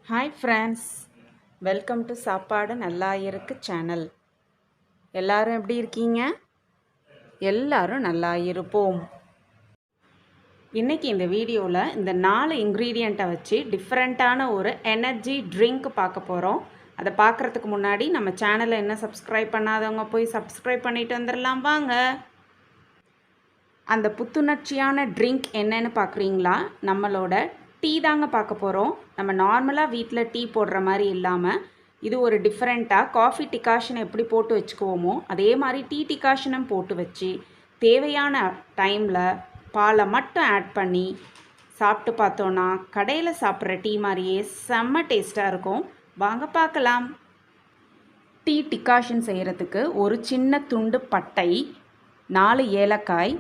Hi friends, welcome to சாப்பாடு நல்லா இருக்கு சேனல். எல்லாரும் எப்படி இருக்கீங்க? எல்லாரும் நல்லா இருப்போம். இன்றைக்கி இந்த வீடியோவில் இந்த 4 இன்க்ரீடியண்ட்டை வச்சு டிஃப்ரெண்ட்டான ஒரு எனர்ஜி ட்ரிங்க் பார்க்க போகிறோம். அதை பார்க்குறதுக்கு முன்னாடி நம்ம சேனலை என்ன சப்ஸ்கிரைப் பண்ணாதவங்க போய் சப்ஸ்கிரைப் பண்ணிட்டு வந்துடலாம் வாங்க. அந்த புத்துணர்ச்சியான ட்ரிங்க் என்னன்னு பார்க்குறீங்களா? நம்மளோட டீ தாங்க பார்க்க போகிறோம். நம்ம நார்மலாக வீட்டில் டீ போடுற மாதிரி இல்லாமல் இது ஒரு டிஃப்ரெண்ட்டாக காஃபி டிகாஷன் எப்படி போட்டு வச்சுக்குவோமோ அதே மாதிரி டீ டிகாஷனும் போட்டு வச்சு தேவையான டைமில் பாலை மட்டும் ஆட் பண்ணி சாப்பிட்டு பார்த்தோன்னா கடையில் சாப்பிட்ற டீ மாதிரியே செம்ம டேஸ்ட்டாக இருக்கும். வாங்க பார்க்கலாம். டீ டிகாஷன் செய்கிறதுக்கு ஒரு சின்ன துண்டு பட்டை, 4 ஏலக்காய்,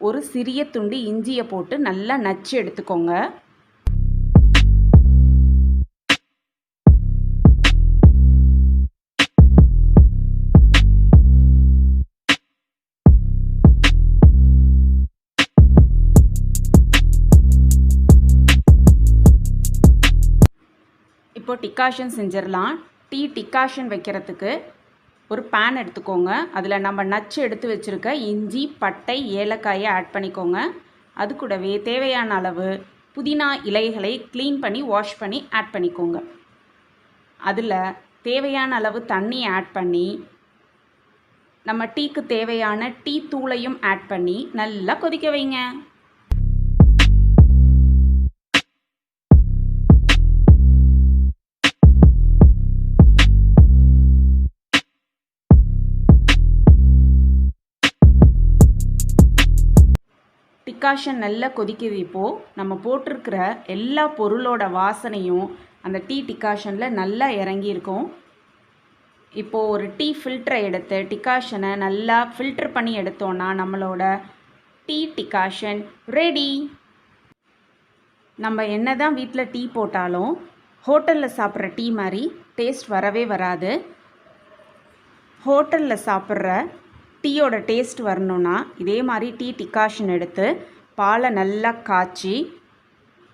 ஒரு சிறிய துண்டு இஞ்சியை போட்டு நல்லா நச்சு எடுத்துக்கோங்க. இப்போ டிகாஷன் செஞ்சிடலாம். டீ டிகாஷன் வைக்கிறதுக்கு ஒரு பேன் எடுத்துக்கோங்க. அதில் நம்ம நச்சு எடுத்து வச்சுருக்க இஞ்சி, பட்டை, ஏலக்காயை ஆட் பண்ணிக்கோங்க. அது கூடவே தேவையான அளவு புதினா இலைகளை க்ளீன் பண்ணி வாஷ் பண்ணி ஆட் பண்ணிக்கோங்க. அதில் தேவையான அளவு தண்ணி ஆட் பண்ணி நம்ம டீக்கு தேவையான டீ தூளையும் ஆட் பண்ணி நல்லா கொதிக்க வைங்க. டிகாஷன் நல்லா கொதிக்குது. இப்போது நம்ம போட்டிருக்கிற எல்லா பொருளோட வாசனையும் அந்த டீ டிகாஷனில் நல்லா இறங்கியிருக்கும். இப்போது ஒரு டீ ஃபில்டரை எடுத்து டிகாஷனை நல்லா ஃபில்டர் பண்ணி எடுத்தோன்னா நம்மளோட டீ டிகாஷன் ரெடி. நம்ம என்ன தான் வீட்டில் டீ போட்டாலும் ஹோட்டலில் சாப்பிட்ற டீ மாதிரி டேஸ்ட் வரவே வராது. ஹோட்டலில் சாப்பிட்ற டீயோட டேஸ்ட் வரணுன்னா இதே மாதிரி டீ டிகாஷன் எடுத்து பாலை நல்லா காய்ச்சி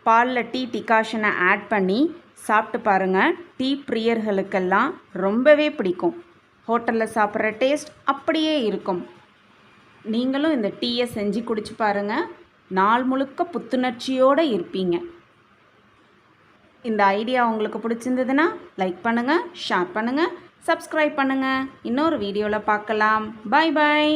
பாலில் டீ டிகாஷனை ஆட் பண்ணி சாப்பிட்டு பாருங்கள். டீ பிரியர்களுக்கெல்லாம் ரொம்பவே பிடிக்கும். ஹோட்டலில் சாப்பிட்ற டேஸ்ட் அப்படியே இருக்கும். நீங்களும் இந்த டீயை செஞ்சு குடிச்சு பாருங்கள். நாள் முழுக்க புத்துணர்ச்சியோடு இருப்பீங்க. இந்த ஐடியா உங்களுக்கு பிடிச்சிருந்ததுன்னா லைக் பண்ணுங்கள், ஷேர் பண்ணுங்கள், சப்ஸ்கிரைப் பண்ணுங்கள். இன்னொரு வீடியோவில் பார்க்கலாம். பாய் பாய்.